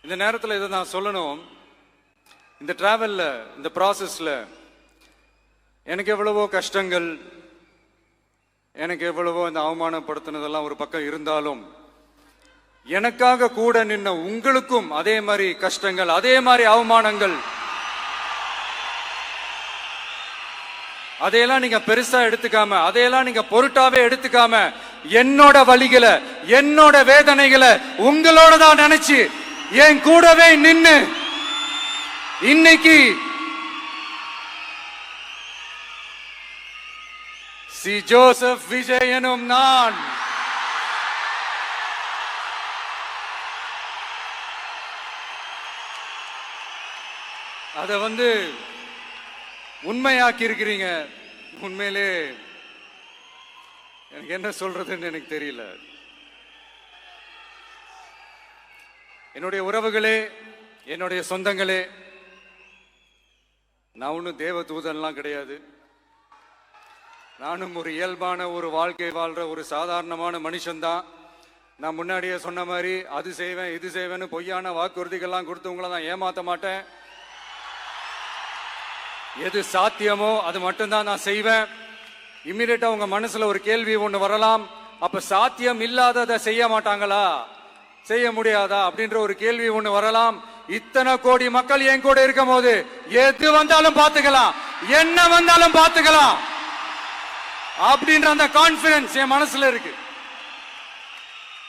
இந்த நேரத்தில் இதை நான் சொல்லணும். இந்த டிராவல்ல, இந்த ப்ராசஸ்ல எனக்கு எவ்வளவோ கஷ்டங்கள், எனக்கு எவ்வளவோ இந்த அவமானப்படுத்தினதெல்லாம் ஒரு பக்கம் இருந்தாலும், எனக்காக கூட நின்ன உங்களுக்கும் அதே மாதிரி கஷ்டங்கள், அதே மாதிரி அவமானங்கள், அதையெல்லாம் நீங்க பெருசா எடுத்துக்காம, அதையெல்லாம் நீங்க பொருட்டாவே எடுத்துக்காம, என்னோட வலிகளை, என்னோட வேதனைகளை உங்களோட தான் நினைச்சு என் கூடவே நின்னு இன்னைக்கு சி ஜோசப் விஜய் எனும் நான் அத உண்மையாக்கி இருக்கிறீங்க. உண்மையிலே எனக்கு என்ன சொல்றதுன்னு எனக்கு தெரியல. என்னுடைய உறவுகளே, என்னுடைய சொந்தங்களே, நான் ஒன்றும் தேவ தூதன்லாம் கிடையாது. நானும் ஒரு இயல்பான ஒரு வாழ்க்கை வாழ்ற ஒரு சாதாரணமான மனுஷன்தான். நான் முன்னாடியே சொன்ன மாதிரி அது செய்வேன் இது செய்வேன்னு பொய்யான வாக்குறுதிகள்லாம் கொடுத்தவங்கள நான் ஏமாத்த மாட்டேன். எது சாத்தியமோ அது மட்டும்தான் நான் செய்வேன். இம்மிடியட்டா உங்க மனசுல ஒரு கேள்வி ஒண்ணு வரலாம், அப்ப சாத்தியம் இல்லாததை செய்ய மாட்டாங்களா, செய்ய முடியாதா அப்படின்ற ஒரு கேள்வி ஒண்ணு வரலாம். இத்தனை கோடி மக்கள் என் கூட இருக்கும் போது எது வந்தாலும் பாத்துக்கலாம், என்ன வந்தாலும் பாத்துக்கலாம் அப்படின்ற அந்த கான்பிடன்ஸ் என் மனசுல இருக்கு.